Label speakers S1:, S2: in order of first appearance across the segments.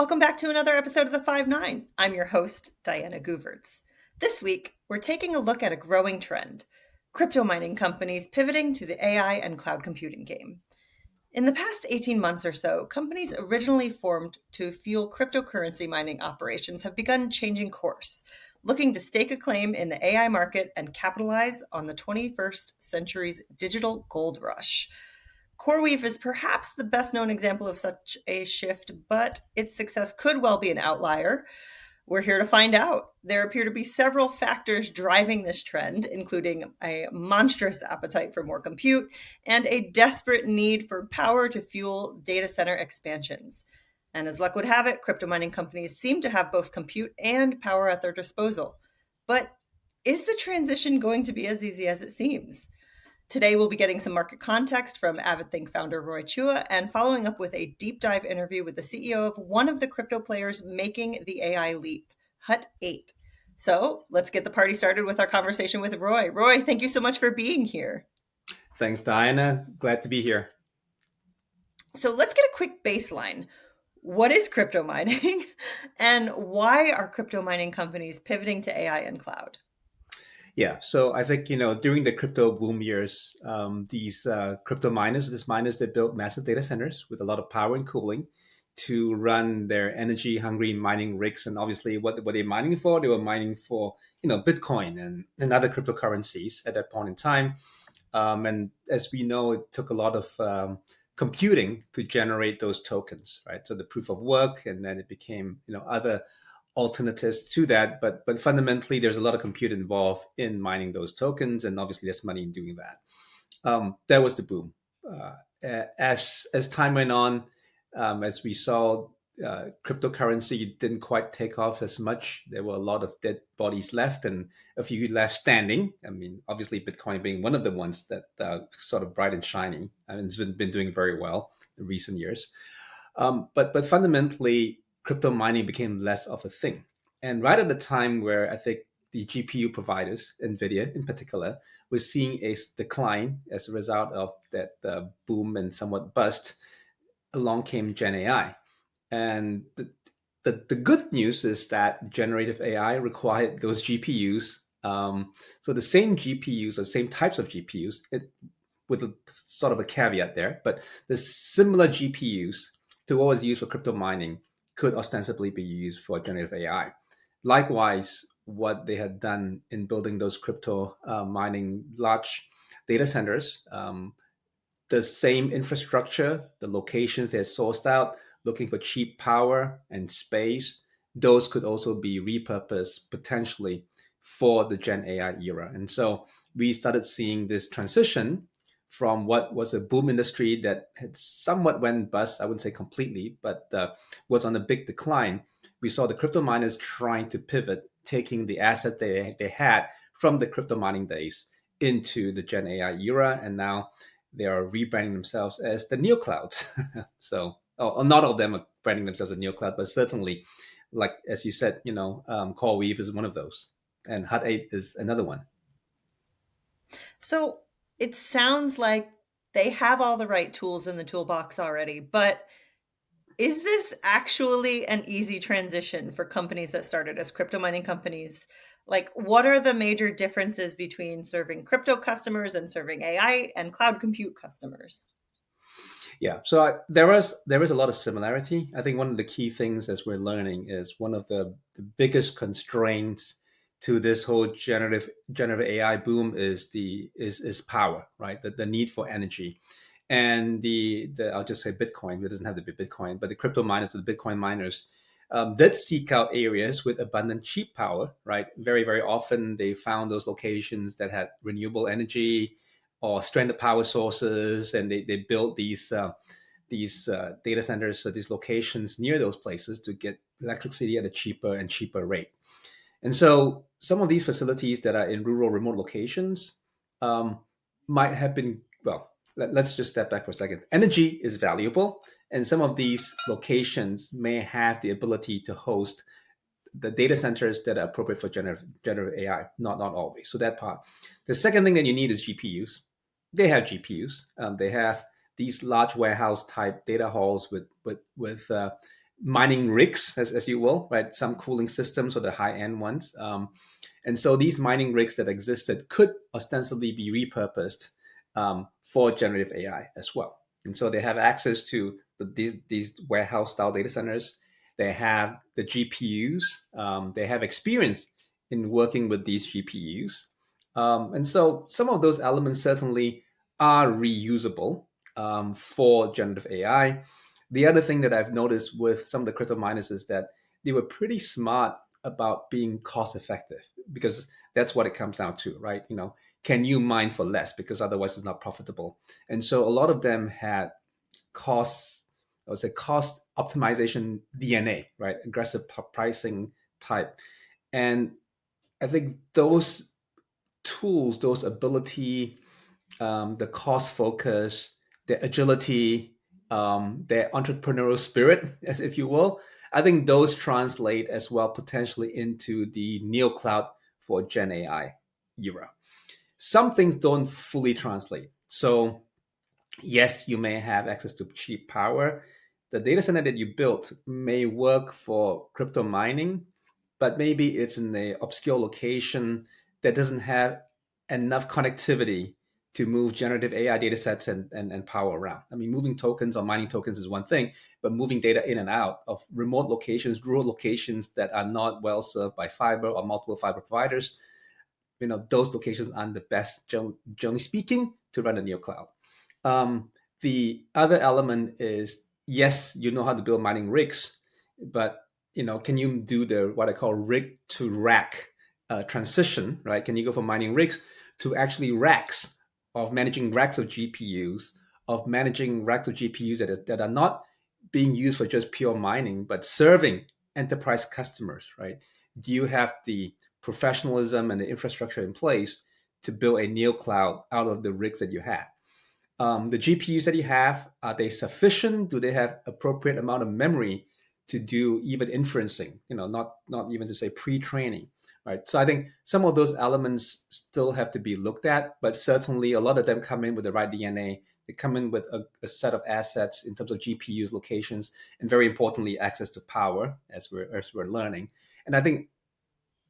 S1: Welcome back to another episode of the 5-9. I'm your host, Diana Gooverts. This week, we're taking a look at a growing trend, crypto mining companies pivoting to the AI and cloud computing game. In the past 18 months or so, companies originally formed to fuel cryptocurrency mining operations have begun changing course, looking to stake a claim in the AI market and capitalize on the 21st century's digital gold rush. CoreWeave is perhaps the best known example of such a shift, but its success could well be an outlier. We're here to find out. There appear to be several factors driving this trend, including a monstrous appetite for more compute and a desperate need for power to fuel data center expansions. And as luck would have it, crypto mining companies seem to have both compute and power at their disposal. But is the transition going to be as easy as it seems? Today, we'll be getting some market context from AvirdThink founder Roy Chua and following up with a deep dive interview with the CEO of one of the crypto players making the AI leap, Hut 8. So let's get the party started with our conversation with Roy. Roy, thank you so much for being here.
S2: Thanks, Diana. Glad to be here.
S1: So let's get a quick baseline. What is crypto mining and why are crypto mining companies pivoting to AI and cloud?
S2: Yeah, so I think, during the crypto boom years, these crypto miners, they built massive data centers with a lot of power and cooling to run their energy-hungry mining rigs. And obviously, what were they mining for? They were mining for, Bitcoin and other cryptocurrencies at that point in time. And as we know, it took a lot of computing to generate those tokens, right? So the proof of work, and then it became, other alternatives to that, but fundamentally there's a lot of compute involved in mining those tokens, and obviously there's money in doing that. That was the boom. As time went on, as we saw, cryptocurrency didn't quite take off as much. There were a lot of dead bodies left and a few left standing. I mean, obviously Bitcoin being one of the ones that sort of bright and shiny. I mean, it's been doing very well in recent years. But fundamentally, crypto mining became less of a thing. And right at the time where I think the GPU providers, NVIDIA in particular, was seeing a decline as a result of that boom and somewhat bust, along came Gen AI. And the good news is that generative AI required those GPUs. So the same GPUs or same types of GPUs, with a sort of a caveat there, but the similar GPUs to what was used for crypto mining could ostensibly be used for generative AI. Likewise, what they had done in building those crypto mining large data centers, the same infrastructure, the locations they're sourced out, looking for cheap power and space, those could also be repurposed potentially for the Gen AI era. And so we started seeing this transition from what was a boom industry that had somewhat went bust, I wouldn't say completely, but was on a big decline. We saw the crypto miners trying to pivot, taking the assets they had from the crypto mining days into the Gen AI era, and now they are rebranding themselves as the neoclouds. So, not all of them are branding themselves as neocloud, but certainly, like as you said, CoreWeave is one of those, and Hut 8 is another one.
S1: So it sounds like they have all the right tools in the toolbox already, but is this actually an easy transition for companies that started as crypto mining companies? Like, what are the major differences between serving crypto customers and serving AI and cloud compute customers?
S2: Yeah, so there is a lot of similarity. I think one of the key things as we're learning is one of the biggest constraints to this whole generative AI boom is power, right? The need for energy. And the I'll just say Bitcoin, it doesn't have to be Bitcoin, but the crypto miners, the Bitcoin miners, did seek out areas with abundant cheap power, right? Very, very often they found those locations that had renewable energy or stranded power sources, and they built these data centers, so these locations near those places to get electricity at a cheaper and cheaper rate. And so some of these facilities that are in rural, remote locations might have been, well, let's just step back for a second. Energy is valuable, and some of these locations may have the ability to host the data centers that are appropriate for generative AI, not always. So that part. The second thing that you need is GPUs. They have GPUs. They have these large warehouse type data halls with mining rigs, as you will, right? Some cooling systems or the high end ones. And so these mining rigs that existed could ostensibly be repurposed for generative AI as well. And so they have access to these warehouse style data centers. They have the GPUs. They have experience in working with these GPUs. And so some of those elements certainly are reusable for generative AI. The other thing that I've noticed with some of the crypto miners is that they were pretty smart about being cost effective, because that's what it comes down to, right? Can you mine for less, because otherwise it's not profitable. And so a lot of them had cost, I would say, cost optimization DNA, right? Aggressive pricing type. And I think those tools, those ability, the cost focus, the agility, their entrepreneurial spirit, as if you will. I think those translate as well potentially into the neocloud for Gen AI era. Some things don't fully translate. So yes, you may have access to cheap power. The data center that you built may work for crypto mining, but maybe it's in an obscure location that doesn't have enough connectivity to move generative AI data sets and power around. I mean, moving tokens or mining tokens is one thing, but moving data in and out of remote locations, rural locations that are not well served by fiber or multiple fiber providers, those locations aren't the best, generally speaking, to run a neocloud. The other element is, yes, you know how to build mining rigs, but can you do the what I call rig to rack transition, right? Can you go from mining rigs to actually racks of managing racks of GPUs, of managing racks of GPUs that are not being used for just pure mining, but serving enterprise customers, right? Do you have the professionalism and the infrastructure in place to build a neo cloud out of the rigs that you have? The GPUs that you have, are they sufficient? Do they have appropriate amount of memory to do even inferencing? Not even to say pre-training, right? So I think some of those elements still have to be looked at, but certainly a lot of them come in with the right DNA. They come in with a set of assets in terms of GPUs, locations, and very importantly, access to power, as we're learning. And I think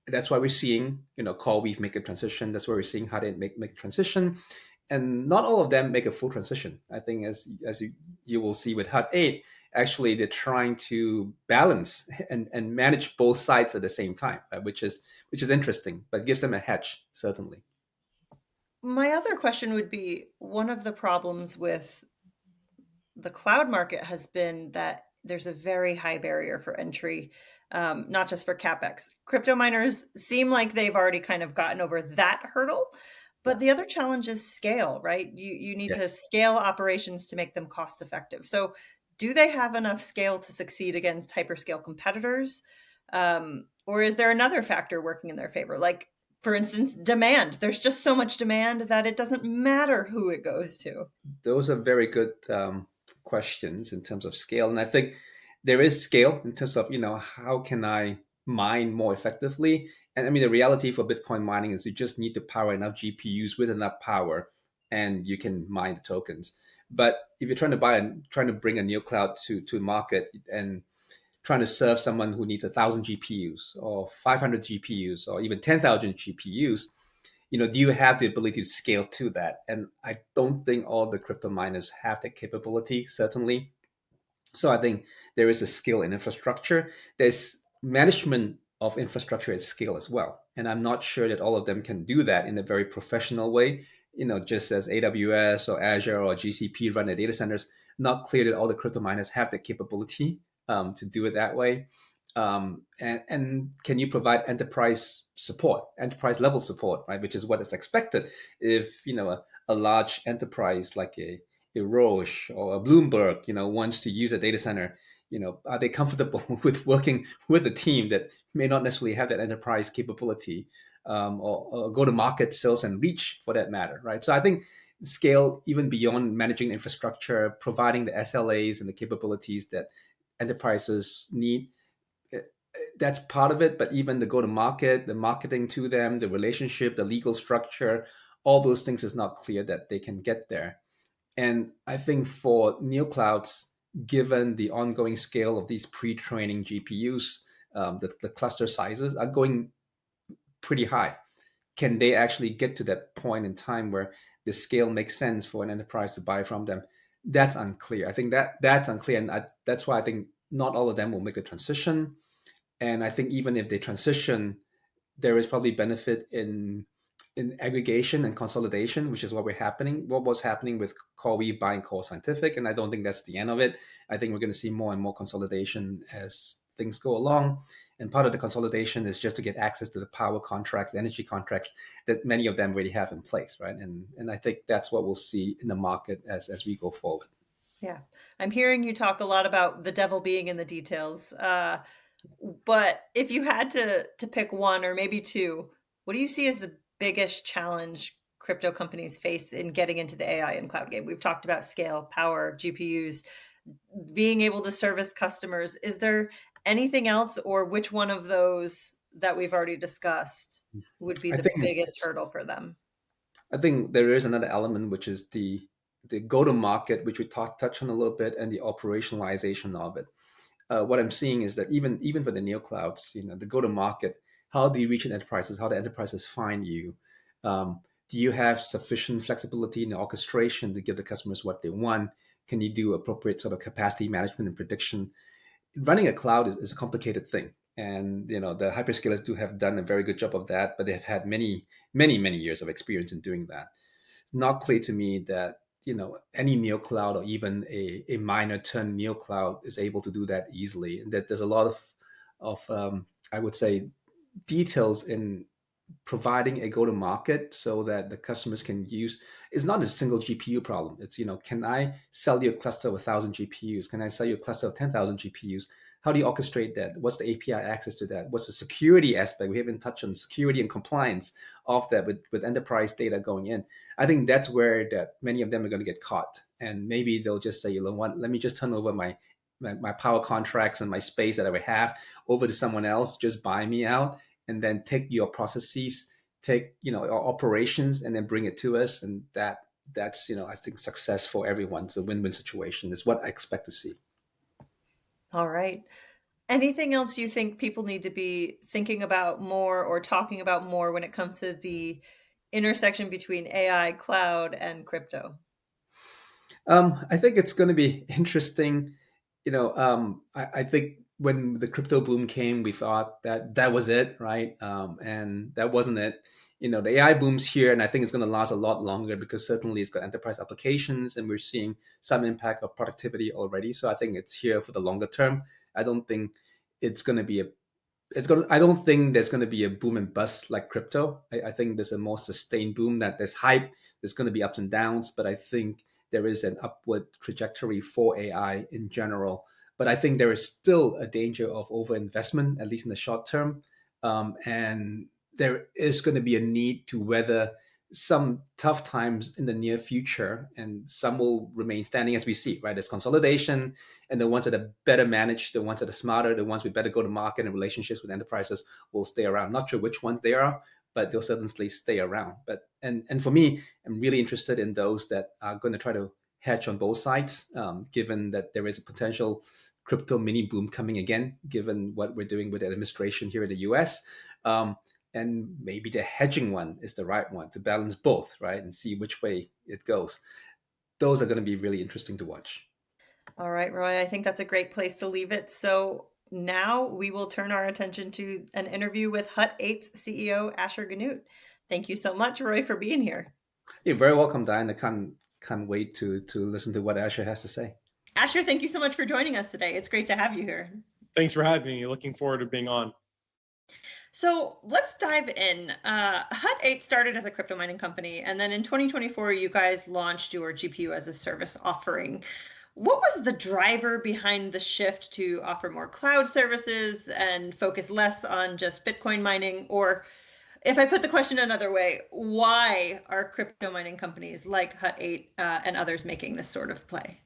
S2: that's why we're seeing, CoreWeave make a transition. That's why we're seeing how they make a transition. And not all of them make a full transition. I think as you will see with Hut 8, actually they're trying to balance and manage both sides at the same time, right? which is interesting, but gives them a hedge, certainly.
S1: My other question would be, one of the problems with the cloud market has been that there's a very high barrier for entry, not just for CapEx. Crypto miners seem like they've already kind of gotten over that hurdle. But the other challenge is scale, right? You need to scale operations to make them cost effective. So do they have enough scale to succeed against hyperscale competitors? Or is there another factor working in their favor? Like, for instance, demand. There's just so much demand that it doesn't matter who it goes to.
S2: Those are very good questions in terms of scale. And I think there is scale in terms of, how can I mine more effectively? And I mean, the reality for Bitcoin mining is you just need to power enough GPUs with enough power and you can mine the tokens. But if you're trying to bring a neo cloud to market and trying to serve someone who needs 1,000 GPUs or 500 GPUs or even 10,000 GPUs, do you have the ability to scale to that? And I don't think all the crypto miners have that capability, certainly. So I think there is a skill in infrastructure. There's management of infrastructure at scale as well. And I'm not sure that all of them can do that in a very professional way. Just as AWS or Azure or GCP run their data centers, not clear that all the crypto miners have the capability to do it that way. And can you provide enterprise level support, right? Which is what is expected if a large enterprise like a Roche or a Bloomberg, wants to use a data center. Are they comfortable with working with a team that may not necessarily have that enterprise capability, or go to market sales and reach, for that matter, right? So I think scale, even beyond managing infrastructure, providing the SLAs and the capabilities that enterprises need, that's part of it. But even the go to market, the marketing to them, the relationship, the legal structure, all those things is not clear that they can get there. And I think for neoclouds, given the ongoing scale of these pre-training GPUs, the cluster sizes are going pretty high. Can they actually get to that point in time where the scale makes sense for an enterprise to buy from them? That's unclear. I think that's unclear, and that's why I think not all of them will make the transition. And I think even if they transition, there is probably benefit in aggregation and consolidation, which is what was happening with CoreWeave buying Core Scientific. And I don't think that's the end of it. I think we're going to see more and more consolidation as things go along. And part of the consolidation is just to get access to the power contracts, the energy contracts that many of them already have in place, right? And I think that's what we'll see in the market as we go forward.
S1: Yeah. I'm hearing you talk a lot about the devil being in the details. But if you had to pick one or maybe two, what do you see as the biggest challenge crypto companies face in getting into the AI and cloud game? We've talked about scale, power, GPUs, being able to service customers. Is there anything else, or which one of those that we've already discussed would be
S2: I
S1: the
S2: think
S1: biggest hurdle for them?
S2: I think there is another element, which is the go-to-market, which we touch on a little bit, and the operationalization of it. What I'm seeing is that even for the neoclouds, the go-to-market, how do you reach an enterprises? How do enterprises find you? Do you have sufficient flexibility in the orchestration to give the customers what they want? Can you do appropriate sort of capacity management and prediction? Running a cloud is a complicated thing, and the hyperscalers do have done a very good job of that, but they have had many years of experience in doing that. Not clear to me that any neocloud or even a minor turn neocloud is able to do that easily, and that there's a lot of I would say details in providing a go-to-market so that the customers can use. It's not a single GPU problem. It's can I sell you a cluster of 1,000 GPUs? Can I sell you a cluster of 10,000 GPUs? How do you orchestrate that? What's the API access to that? What's the security aspect? We haven't touched on security and compliance of that with enterprise data going in. I think that's where that many of them are going to get caught, and maybe they'll just say, what? Let me just turn over my power contracts and my space that I would have over to someone else. Just buy me out, and then take your processes, take your operations, and then bring it to us. And that's I think success for everyone. It's a win-win situation. Is what I expect to see.
S1: All right. Anything else you think people need to be thinking about more or talking about more when it comes to the intersection between AI, cloud, and crypto?
S2: I think it's going to be interesting. I think when the crypto boom came, we thought that was it, right? And that wasn't it. The AI boom's here, and I think it's going to last a lot longer because certainly it's got enterprise applications, and we're seeing some impact of productivity already. So I think it's here for the longer term. I don't think it's going to be I don't think there's going to be a boom and bust like crypto. I think there's a more sustained boom, that there's hype. There's going to be ups and downs, but I think there is an upward trajectory for AI in general. But I think there is still a danger of overinvestment, at least in the short term. And there is going to be a need to weather some tough times in the near future, and some will remain standing, as we see, right? There's consolidation, and the ones that are better managed, the ones that are smarter, the ones with better go to market and relationships with enterprises will stay around. Not sure which ones they are, but they'll certainly stay around. But and for me, I'm really interested in those that are going to try to hedge on both sides, given that there is a potential crypto mini boom coming again, given what we're doing with the administration here in the US. And maybe the hedging one is the right one to balance both, right? And see which way it goes. Those are going to be really interesting to watch.
S1: All right, Roy, I think that's a great place to leave it. So now we will turn our attention to an interview with Hut 8's CEO, Asher Genoot. Thank you so much, Roy, for being here.
S2: You're very welcome, Diane. I can't wait to listen to what Asher has to say.
S1: Asher, thank you so much for joining us today. It's great to have you here.
S3: Thanks for having me. Looking forward to being on.
S1: So let's dive in. Hut 8 started as a crypto mining company, and then in 2024, you guys launched your GPU as a service offering. What was the driver behind the shift to offer more cloud services and focus less on just Bitcoin mining? Or if I put the question another way, why are crypto mining companies like Hut 8 and others making this sort of play?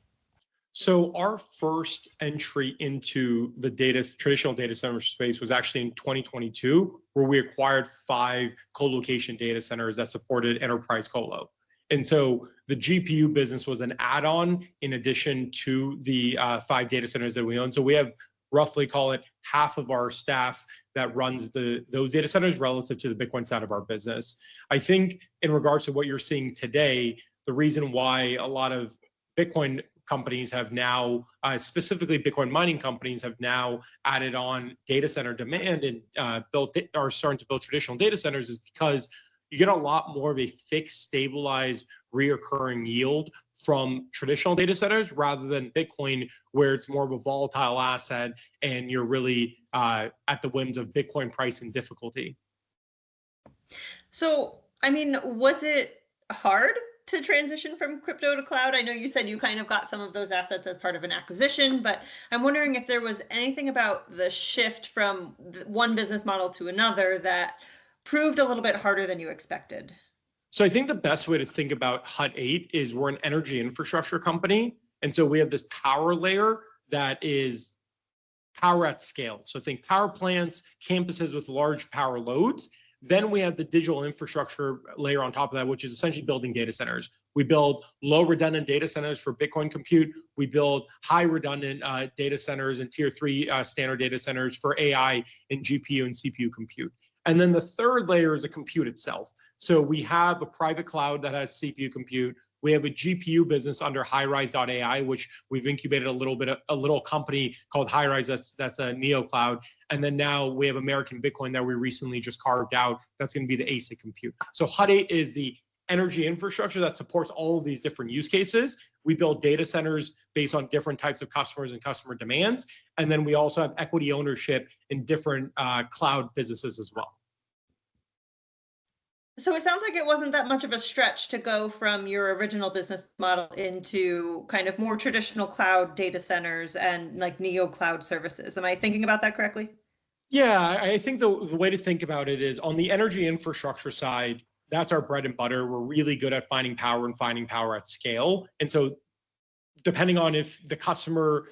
S3: So our first entry into the traditional data center space was actually in 2022, where we acquired 5 co-location data centers that supported enterprise colo. And so the GPU business was an add-on in addition to the 5 data centers that we own. So we have roughly, call it, half of our staff that runs those data centers relative to the Bitcoin side of our business. I think in regards to what you're seeing today, the reason why a lot of Bitcoin companies have now, specifically Bitcoin mining companies, have now added on data center demand and are starting to build traditional data centers is because you get a lot more of a fixed, stabilized, reoccurring yield from traditional data centers rather than Bitcoin, where it's more of a volatile asset and you're really at the whims of Bitcoin price and difficulty.
S1: So, I mean, was it hard to transition from crypto to cloud? I know you said you kind of got some of those assets as part of an acquisition, but I'm wondering if there was anything about the shift from one business model to another that proved a little bit harder than you expected.
S3: So I think the best way to think about Hut 8 is we're an energy infrastructure company. And so we have this power layer that is power at scale. So think power plants, campuses with large power loads. Then we have the digital infrastructure layer on top of that, which is essentially building data centers. We build low redundant data centers for Bitcoin compute. We build high redundant data centers and tier 3 standard data centers for AI and GPU and CPU compute. And then the third layer is the compute itself. So we have a private cloud that has CPU compute. We have a GPU business under highrise.ai, which we've incubated a little company called Highrise that's a neocloud. And then now we have American Bitcoin that we recently just carved out. That's going to be the ASIC compute. So Hut 8 is the energy infrastructure that supports all of these different use cases. We build data centers based on different types of customers and customer demands. And then we also have equity ownership in different cloud businesses as well.
S1: So it sounds like it wasn't that much of a stretch to go from your original business model into kind of more traditional cloud data centers and like neocloud services. Am I thinking about that correctly?
S3: Yeah, I think the way to think about it is on the energy infrastructure side, that's our bread and butter. We're really good at finding power and finding power at scale. And so depending on if the customer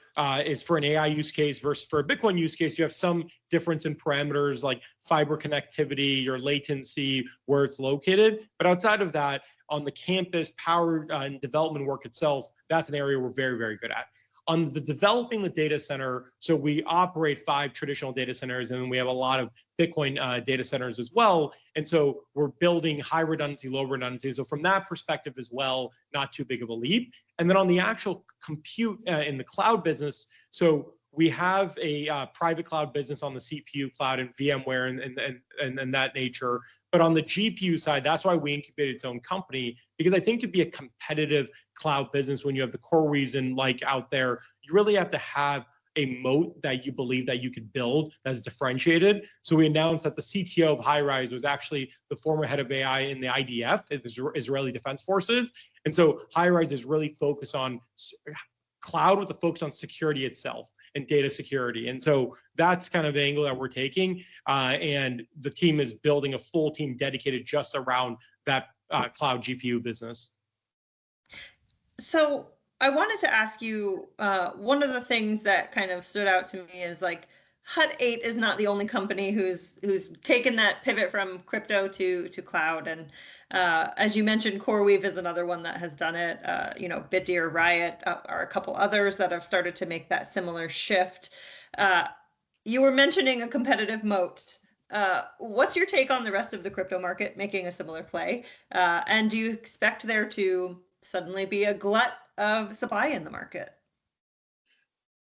S3: is for an AI use case versus for a Bitcoin use case, you have some difference in parameters like fiber connectivity, your latency, where it's located. But outside of that, on the campus, power and development work itself, that's an area we're very, very good at. On the developing the data center, so we operate 5 traditional data centers, and we have a lot of Bitcoin data centers as well. And so we're building high redundancy, low redundancy. So from that perspective as well, not too big of a leap. And then on the actual compute in the cloud business, so we have a private cloud business on the CPU cloud and VMware and that nature. But on the GPU side, that's why we incubated its own company, because I think to be a competitive cloud business, when you have the core reason like out there, you really have to have a moat that you believe that you could build that's differentiated. So we announced that the CTO of Highrise was actually the former head of AI in the IDF, the Israeli Defense Forces. And so Highrise is really focused on cloud with a focus on security itself and data security. And so that's kind of the angle that we're taking. And the team is building a full team dedicated just around that cloud GPU business.
S1: So I wanted to ask you, one of the things that kind of stood out to me is like Hut 8 is not the only company who's taken that pivot from crypto to cloud. And as you mentioned, CoreWeave is another one that has done it. Bitdeer, Riot are a couple others that have started to make that similar shift. You were mentioning a competitive moat. What's your take on the rest of the crypto market making a similar play? And do you expect there to suddenly be a glut of supply in the market?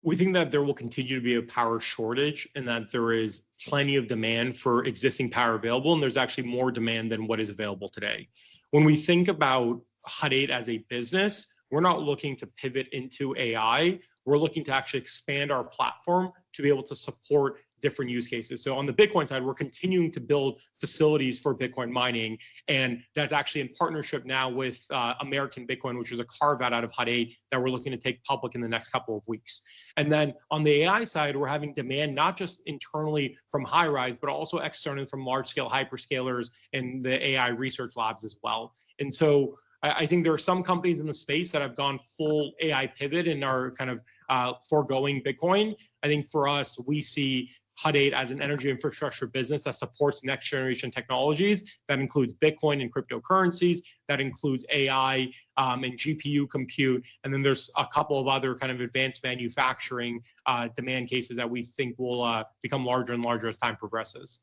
S3: We think that there will continue to be a power shortage and that there is plenty of demand for existing power available, and there's actually more demand than what is available today. When we think about Hut 8 as a business, we're not looking to pivot into AI. We're looking to actually expand our platform to be able to support different use cases. So on the Bitcoin side, we're continuing to build facilities for Bitcoin mining. And that's actually in partnership now with American Bitcoin, which is a carve out of Hut 8 that we're looking to take public in the next couple of weeks. And then on the AI side, we're having demand not just internally from Highrise, but also externally from large scale hyperscalers and the AI research labs as well. And so I think there are some companies in the space that have gone full AI pivot and are kind of foregoing Bitcoin. I think for us, we see Hut 8 as an energy infrastructure business that supports next generation technologies. That includes Bitcoin and cryptocurrencies. That includes AI and GPU compute. And then there's a couple of other kind of advanced manufacturing demand cases that we think will become larger and larger as time progresses.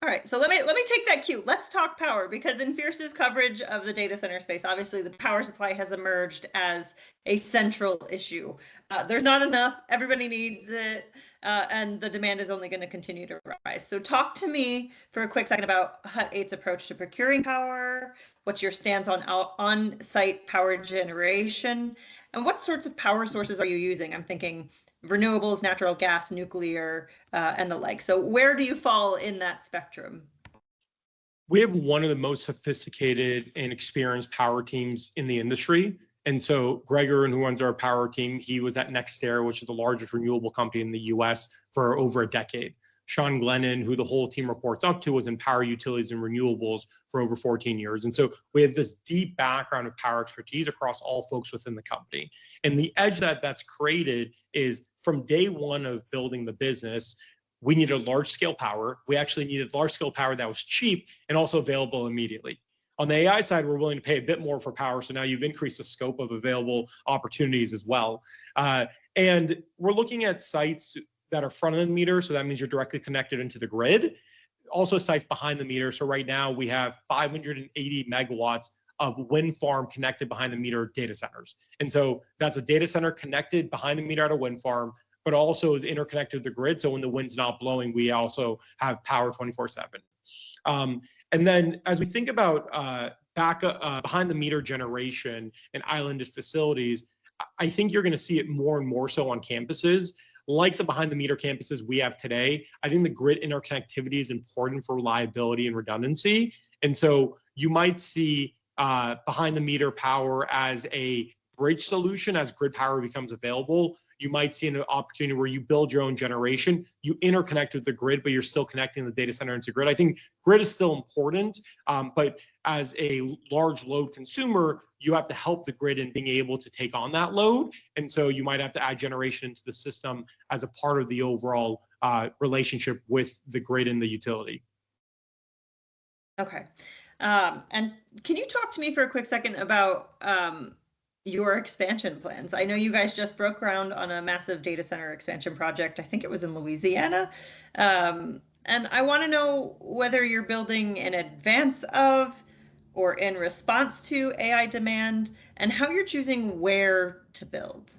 S1: All right, so let me take that cue. Let's talk power, because in Fierce's coverage of the data center space, obviously the power supply has emerged as a central issue. There's not enough, everybody needs it, and the demand is only going to continue to rise. So talk to me for a quick second about Hut 8's approach to procuring power, what's your stance on on-site power generation, and what sorts of power sources are you using? I'm thinking renewables, natural gas, nuclear, and the like. So where do you fall in that spectrum?
S3: We have one of the most sophisticated and experienced power teams in the industry. And so Gregor, who runs our power team, he was at NextEra, which is the largest renewable company in the US for over a decade. Sean Glennon, who the whole team reports up to, was in power utilities and renewables for over 14 years. And so we have this deep background of power expertise across all folks within the company. And the edge that's created is from day one of building the business, we needed large scale power. We actually needed large scale power that was cheap and also available immediately. On the AI side, we're willing to pay a bit more for power. So now you've increased the scope of available opportunities as well. And we're looking at sites that are front of the meter. So that means you're directly connected into the grid. Also sites behind the meter. So right now we have 580 megawatts of wind farm connected behind the meter data centers. And so that's a data center connected behind the meter at a wind farm, but also is interconnected to the grid. So when the wind's not blowing, we also have power 24/7. And then as we think about behind the meter generation and islanded facilities, I think you're going to see it more and more so on campuses. Like the behind the meter campuses we have today, I think the grid interconnectivity is important for reliability and redundancy. And so you might see behind the meter power as a bridge solution as grid power becomes available. You might see an opportunity where you build your own generation, you interconnect with the grid, but you're still connecting the data center into grid. I think grid is still important, but as a large load consumer, you have to help the grid in being able to take on that load. And so you might have to add generation into the system as a part of the overall relationship with the grid and the utility.
S1: Okay. And can you talk to me for a quick second about your expansion plans? I know you guys just broke ground on a massive data center expansion project. I think it was in Louisiana. And I want to know whether you're building in advance of or in response to AI demand, and how you're choosing where to build.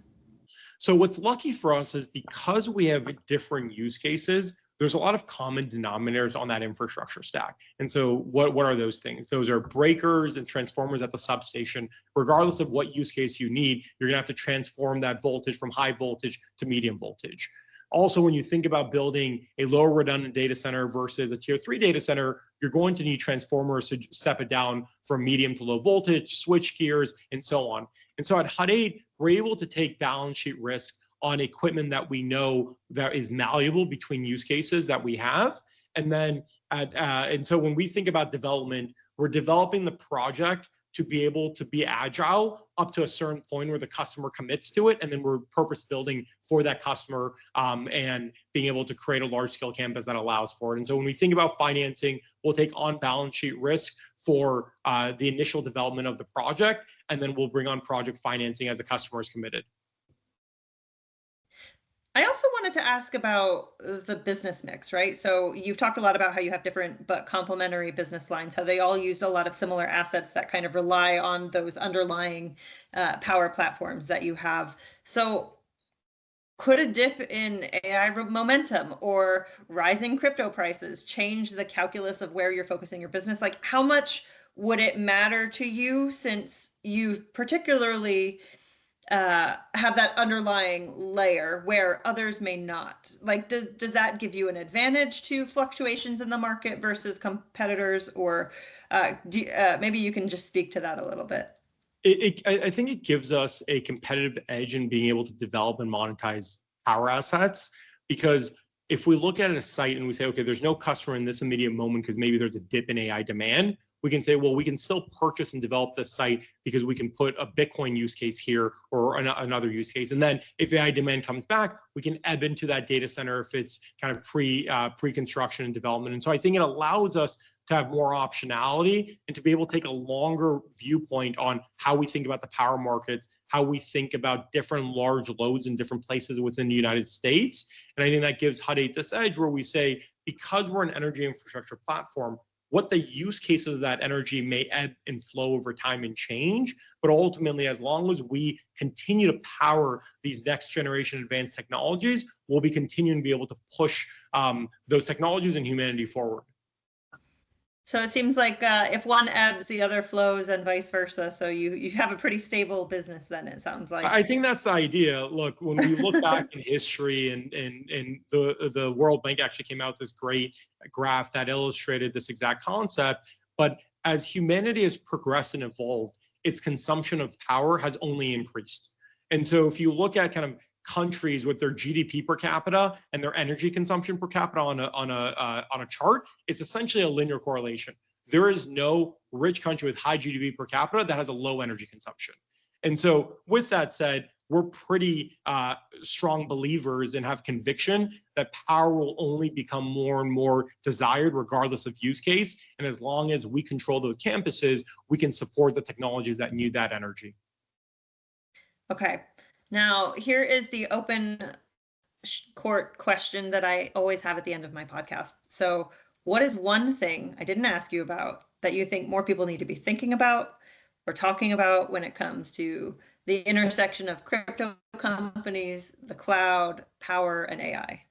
S3: So what's lucky for us is because we have different use cases, there's a lot of common denominators on that infrastructure stack. And so what are those things? Those are breakers and transformers at the substation. Regardless of what use case you need, you're gonna have to transform that voltage from high voltage to medium voltage. Also, when you think about building a lower redundant data center versus a tier 3 data center, you're going to need transformers to step it down from medium to low voltage, switch gears, and so on. And so at Hut 8, we're able to take balance sheet risk on equipment that we know that is malleable between use cases that we have. And then, and so when we think about development, we're developing the project to be able to be agile up to a certain point where the customer commits to it. And then we're purpose building for that customer and being able to create a large scale campus that allows for it. And so when we think about financing, we'll take on balance sheet risk for the initial development of the project, and then we'll bring on project financing as the customer is committed.
S1: I also wanted to ask about the business mix, right? So you've talked a lot about how you have different but complementary business lines, how they all use a lot of similar assets that kind of rely on those underlying power platforms that you have. So could a dip in AI momentum or rising crypto prices change the calculus of where you're focusing your business? Like, how much would it matter to you, since you particularly have that underlying layer where others may not? Like, does that give you an advantage to fluctuations in the market versus competitors? Or maybe you can just speak to that a little bit.
S3: I think it gives us a competitive edge in being able to develop and monetize power assets, because if we look at a site and we say, okay, there's no customer in this immediate moment because maybe there's a dip in AI demand, we can say, well, we can still purchase and develop this site because we can put a Bitcoin use case here or another use case. And then if AI demand comes back, we can ebb into that data center if it's kind of pre-construction and development. And so I think it allows us to have more optionality and to be able to take a longer viewpoint on how we think about the power markets, how we think about different large loads in different places within the United States. And I think that gives Hut 8 this edge where we say, because we're an energy infrastructure platform, what the use cases of that energy may ebb and flow over time and change. But ultimately, as long as we continue to power these next generation advanced technologies, we'll be continuing to be able to push those technologies and humanity forward.
S1: So it seems like if one ebbs, the other flows, and vice versa. So you have a pretty stable business then, it sounds like.
S3: I think that's the idea. Look, when we look back in history, and the World Bank actually came out with this great graph that illustrated this exact concept. But as humanity has progressed and evolved, its consumption of power has only increased. And so if you look at kind of countries with their GDP per capita and their energy consumption per capita on a chart, it's essentially a linear correlation. There is no rich country with high GDP per capita that has a low energy consumption. And so with that said, we're pretty strong believers and have conviction that power will only become more and more desired regardless of use case. And as long as we control those campuses, we can support the technologies that need that energy.
S1: Okay. Now, here is the open court question that I always have at the end of my podcast. So, what is one thing I didn't ask you about that you think more people need to be thinking about or talking about when it comes to the intersection of crypto companies, the cloud, power, and AI?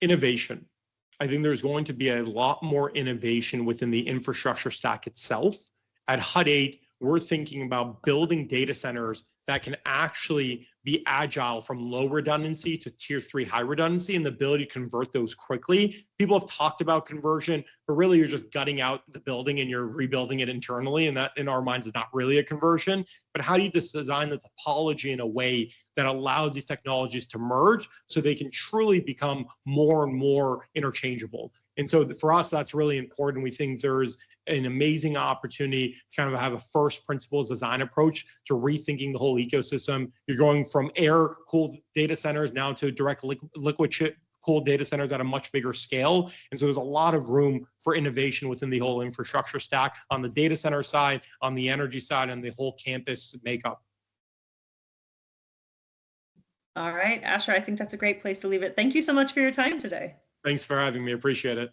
S3: Innovation. I think there's going to be a lot more innovation within the infrastructure stack itself. At Hut 8, we're thinking about building data centers that can actually be agile from low redundancy to tier 3 high redundancy, and the ability to convert those quickly. People have talked about conversion, but really you're just gutting out the building and you're rebuilding it internally, and that in our minds is not really a conversion. But how do you just design the topology in a way that allows these technologies to merge so they can truly become more and more interchangeable? And so for us, that's really important. We think there's an amazing opportunity to kind of have a first principles design approach to rethinking the whole ecosystem. You're going from air-cooled data centers now to direct liquid cooled data centers at a much bigger scale. And so there's a lot of room for innovation within the whole infrastructure stack on the data center side, on the energy side, and the whole campus makeup.
S1: All right, Asher, I think that's a great place to leave it. Thank you so much for your time today.
S3: Thanks for having me. Appreciate it.